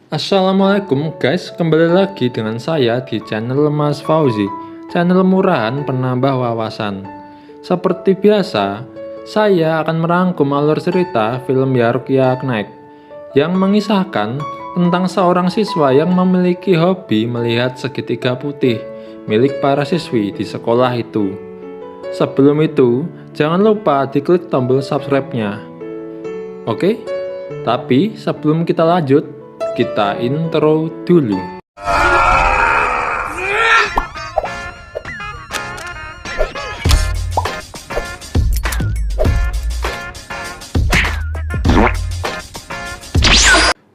Assalamualaikum guys, kembali lagi dengan saya di channel Mas Fauzi, channel murahan penambah wawasan. Seperti biasa, saya akan merangkum alur cerita film Yarukia Knight yang mengisahkan tentang seorang siswa yang memiliki hobi melihat segitiga putih milik para siswi di sekolah itu. Sebelum itu, jangan lupa diklik tombol subscribe-nya. Oke? Tapi sebelum kita lanjut, kita intro dulu.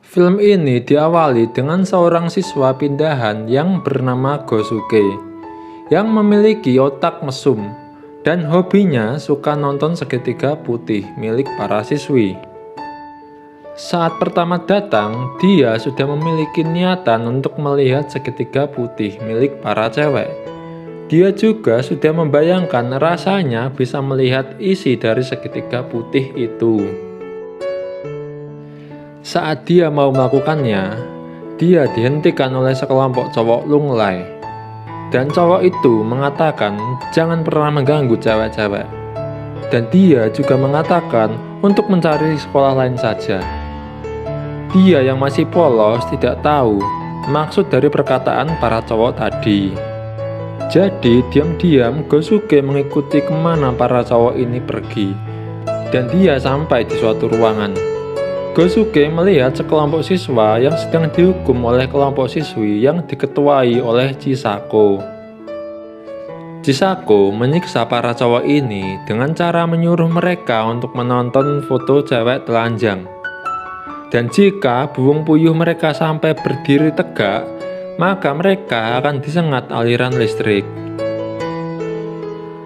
Film ini diawali dengan seorang siswa pindahan yang bernama Gosuke, yang memiliki otak mesum dan hobinya suka nonton segitiga putih milik para siswi. Saat pertama datang, dia sudah memiliki niatan untuk melihat segitiga putih milik para cewek. Dia juga sudah membayangkan rasanya bisa melihat isi dari segitiga putih itu. Saat dia mau melakukannya, dia dihentikan oleh sekelompok cowok lunglai. Dan cowok itu mengatakan jangan pernah mengganggu cewek-cewek. Dan dia juga mengatakan untuk mencari sekolah lain saja. Dia yang masih polos tidak tahu maksud dari perkataan para cowok tadi. Jadi diam-diam Gosuke mengikuti kemana para cowok ini pergi. Dan dia sampai di suatu ruangan. Gosuke melihat sekelompok siswa yang sedang dihukum oleh kelompok siswi yang diketuai oleh Chisako. Chisako menyiksa para cowok ini dengan cara menyuruh mereka untuk menonton foto cewek telanjang. Dan jika buung puyuh mereka sampai berdiri tegak, maka mereka akan disengat aliran listrik.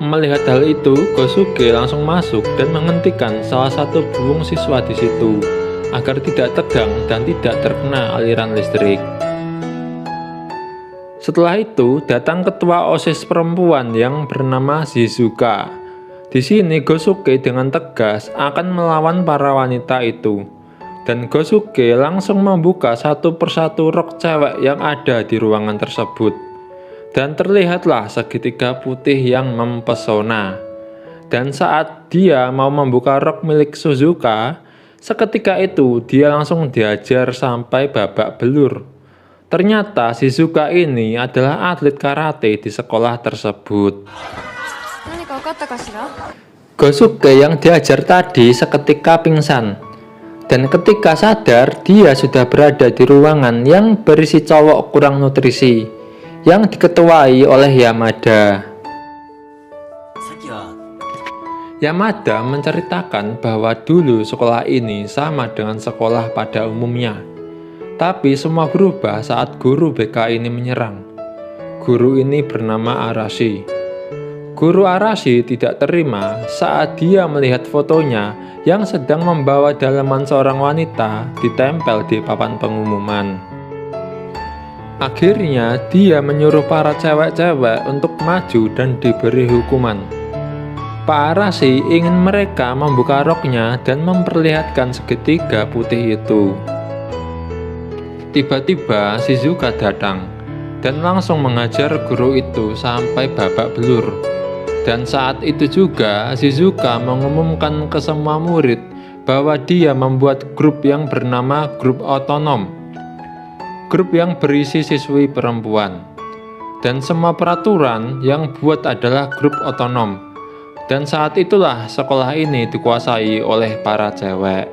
Melihat hal itu, Gosuke langsung masuk dan menghentikan salah satu buung siswa di situ agar tidak tegang dan tidak terkena aliran listrik. Setelah itu, datang ketua OSIS perempuan yang bernama Shizuka. Di sini Gosuke dengan tegas akan melawan para wanita itu. Dan Gosuke langsung membuka satu persatu rok cewek yang ada di ruangan tersebut. Dan terlihatlah segitiga putih yang mempesona. Dan saat dia mau membuka rok milik Shizuka, seketika itu dia langsung diajar sampai babak belur. Ternyata Shizuka ini adalah atlet karate di sekolah tersebut. Gosuke yang diajar tadi seketika pingsan. Dan ketika sadar, dia sudah berada di ruangan yang berisi cowok kurang nutrisi yang diketuai oleh Yamada. Yamada menceritakan bahwa dulu sekolah ini sama dengan sekolah pada umumnya. Tapi semua berubah saat guru BK ini menyerang. Guru ini bernama Arashi. Guru Arashi tidak terima saat dia melihat fotonya yang sedang membawa daleman seorang wanita ditempel di papan pengumuman. Akhirnya dia menyuruh para cewek-cewek untuk maju dan diberi hukuman. Pak Arashi ingin mereka membuka roknya dan memperlihatkan segitiga putih itu. Tiba-tiba Shizuka datang dan langsung mengajar guru itu sampai babak belur. Dan saat itu juga Shizuka mengumumkan ke semua murid bahwa dia membuat grup yang bernama grup otonom. Grup yang berisi siswi perempuan. Dan semua peraturan yang buat adalah grup otonom. Dan saat itulah sekolah ini dikuasai oleh para cewek.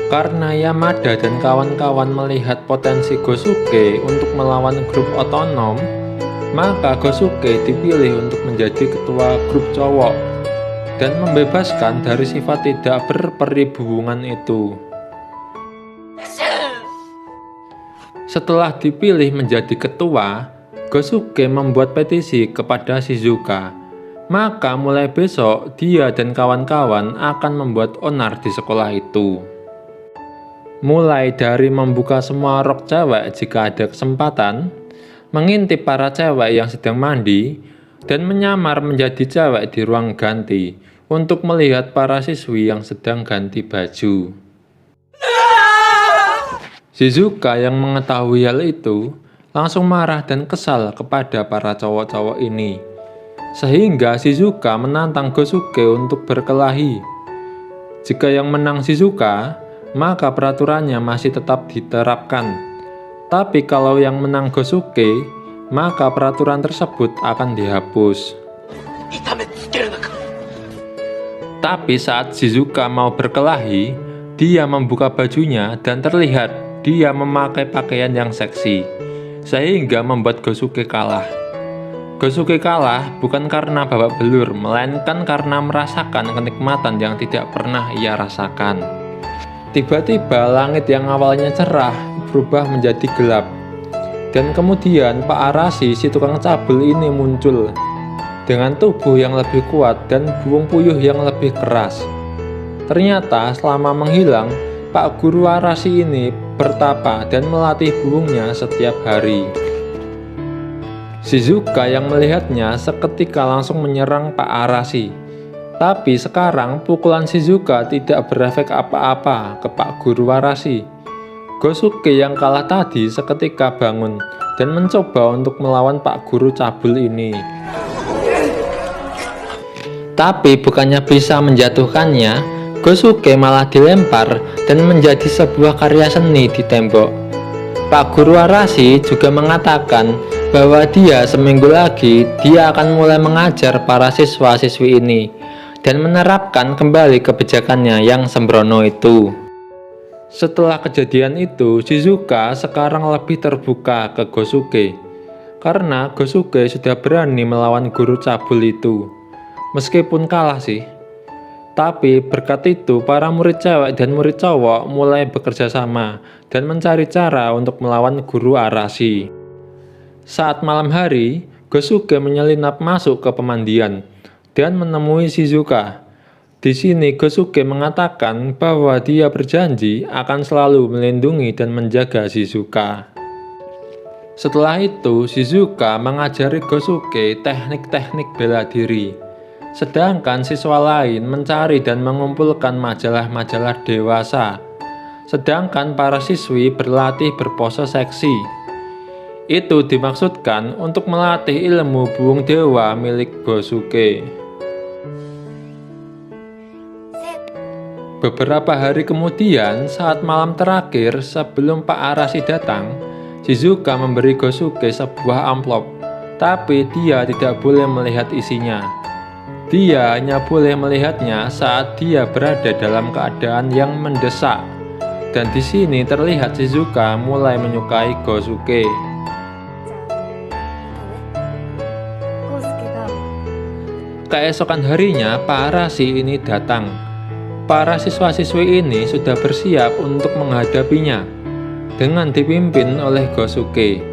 Karena Yamada dan kawan-kawan melihat potensi Gosuke untuk melawan grup otonom, maka Gosuke dipilih untuk menjadi ketua grup cowok dan membebaskan dari sifat tidak berperibungan itu. Setelah dipilih menjadi ketua, Gosuke membuat petisi kepada Shizuka. Maka mulai besok dia dan kawan-kawan akan membuat onar di sekolah itu. Mulai dari membuka semua rok cewek jika ada kesempatan, mengintip para cewek yang sedang mandi, dan menyamar menjadi cewek di ruang ganti untuk melihat para siswi yang sedang ganti baju. Shizuka yang mengetahui hal itu langsung marah dan kesal kepada para cowok-cowok ini. Sehingga Shizuka menantang Gosuke untuk berkelahi. Jika yang menang Shizuka, maka peraturannya masih tetap diterapkan. Tapi kalau yang menang Gosuke, maka peraturan tersebut akan dihapus. Tapi saat Shizuka mau berkelahi, dia membuka bajunya dan terlihat dia memakai pakaian yang seksi, sehingga membuat Gosuke kalah. Gosuke kalah bukan karena babak belur, melainkan karena merasakan kenikmatan yang tidak pernah ia rasakan. Tiba-tiba langit yang awalnya cerah berubah menjadi gelap. Dan kemudian Pak Arashi, si tukang cabul ini muncul dengan tubuh yang lebih kuat dan buung puyuh yang lebih keras. Ternyata selama menghilang, Pak Guru Arashi ini bertapa dan melatih buungnya setiap hari. Shizuka yang melihatnya seketika langsung menyerang Pak Arashi. Tapi sekarang pukulan Shizuka tidak berefek apa-apa ke Pak Guru Arashi. Gosuke yang kalah tadi seketika bangun dan mencoba untuk melawan Pak Guru cabul ini. Tapi bukannya bisa menjatuhkannya, Gosuke malah dilempar dan menjadi sebuah karya seni di tembok. Pak Guru Arashi juga mengatakan bahwa seminggu lagi dia akan mulai mengajar para siswa-siswi ini dan menerapkan kembali kebijakannya yang sembrono itu. Setelah kejadian itu, Shizuka sekarang lebih terbuka ke Gosuke karena Gosuke sudah berani melawan guru cabul itu. Meskipun kalah sih. Tapi berkat itu para murid cewek dan murid cowok mulai bekerja sama dan mencari cara untuk melawan guru Arashi. Saat malam hari, Gosuke menyelinap masuk ke pemandian dan menemui Shizuka. Di sini Gosuke mengatakan bahwa dia berjanji akan selalu melindungi dan menjaga Shizuka. Setelah itu, Shizuka mengajari Gosuke teknik-teknik bela diri. Sedangkan siswa lain mencari dan mengumpulkan majalah-majalah dewasa. Sedangkan para siswi berlatih berpose seksi. Itu dimaksudkan untuk melatih ilmu buung dewa milik Gosuke. Beberapa hari kemudian, saat malam terakhir sebelum Pak Arashi datang, Shizuka memberi Gosuke sebuah amplop. Tapi dia tidak boleh melihat isinya. Dia hanya boleh melihatnya saat dia berada dalam keadaan yang mendesak. Dan di sini terlihat Shizuka mulai menyukai Gosuke. Keesokan harinya, Pak Arashi ini datang. Para siswa-siswi ini sudah bersiap untuk menghadapinya dengan dipimpin oleh Gosuke.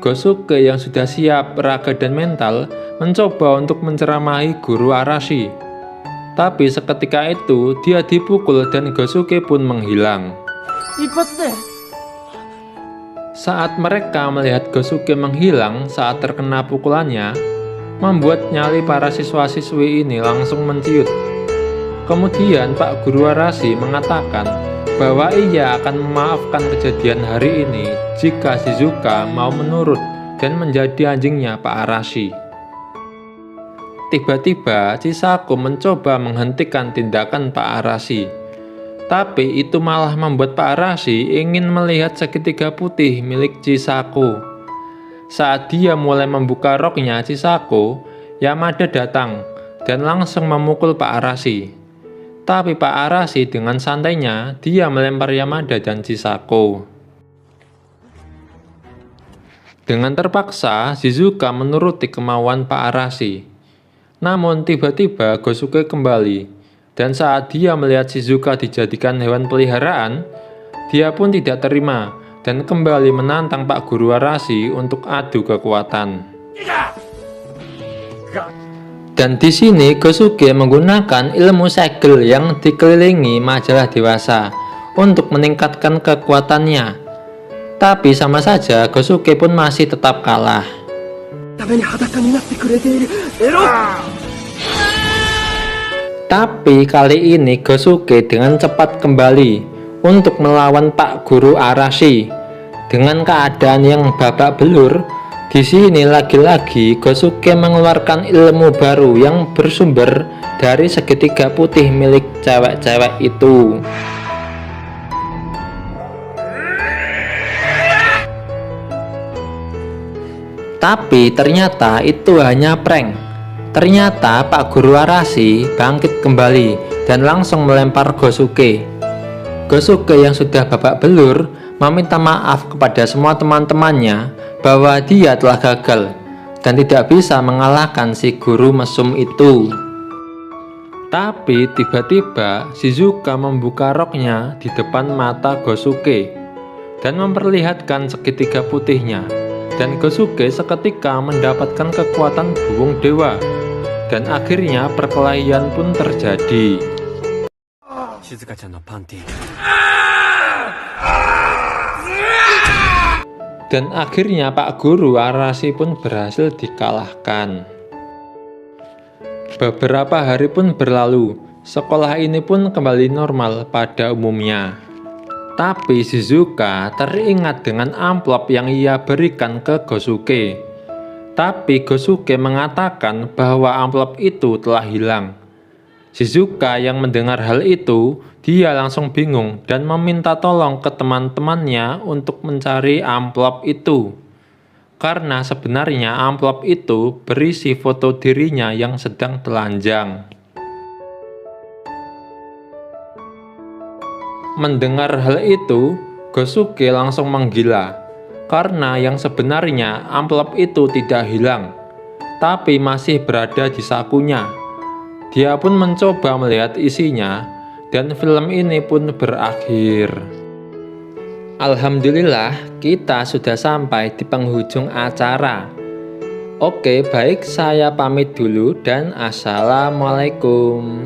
Gosuke yang sudah siap raga dan mental mencoba untuk menceramahi guru Arashi. Tapi seketika itu dia dipukul dan Gosuke pun menghilang. Saat mereka melihat Gosuke menghilang saat terkena pukulannya, membuat nyali para siswa-siswi ini langsung menciut. Kemudian Pak Guru Arashi mengatakan bahwa ia akan memaafkan kejadian hari ini jika Shizuka mau menurut dan menjadi anjingnya Pak Arashi. Tiba-tiba Chisako mencoba menghentikan tindakan Pak Arashi. Tapi itu malah membuat Pak Arashi ingin melihat segitiga putih milik Chisako. Saat dia mulai membuka roknya Chisako, Yamada datang dan langsung memukul Pak Arashi. Tapi Pak Arashi dengan santainya dia melempar Yamada dan Chisako. Dengan terpaksa Shizuka menuruti kemauan Pak Arashi. Namun tiba-tiba Gosuke kembali, dan saat dia melihat Shizuka dijadikan hewan peliharaan, dia pun tidak terima dan kembali menantang Pak Guru Arashi untuk adu kekuatan. Dan di sini Gosuke menggunakan ilmu segel yang dikelilingi majalah dewasa untuk meningkatkan kekuatannya. Tapi sama saja Gosuke pun masih tetap kalah. Tapi kali ini Gosuke dengan cepat kembali untuk melawan Pak Guru Arashi. Dengan keadaan yang babak belur, di sini lagi-lagi Gosuke mengeluarkan ilmu baru yang bersumber dari segitiga putih milik cewek-cewek itu. Tapi ternyata itu hanya prank. Ternyata Pak Guru Arashi bangkit kembali dan langsung melempar Gosuke. Gosuke yang sudah babak belur meminta maaf kepada semua teman-temannya bahwa dia telah gagal dan tidak bisa mengalahkan si guru mesum itu. Tapi tiba-tiba Shizuka membuka roknya di depan mata Gosuke dan memperlihatkan segitiga putihnya. Dan Gosuke seketika mendapatkan kekuatan buung dewa. Dan akhirnya perkelahian pun terjadi. Dan akhirnya Pak Guru Arashi pun berhasil dikalahkan. Beberapa hari pun berlalu, sekolah ini pun kembali normal pada umumnya. Tapi Shizuka teringat dengan amplop yang ia berikan ke Gosuke. Tapi Gosuke mengatakan bahwa amplop itu telah hilang. Shizuka yang mendengar hal itu, dia langsung bingung dan meminta tolong ke teman-temannya untuk mencari amplop itu. Karena sebenarnya amplop itu berisi foto dirinya yang sedang telanjang. Mendengar hal itu, Gosuke langsung menggila, karena yang sebenarnya amplop itu tidak hilang, tapi masih berada di sakunya. Dia pun mencoba melihat isinya, dan film ini pun berakhir. Alhamdulillah, kita sudah sampai di penghujung acara. Oke, baik, saya pamit dulu dan assalamualaikum.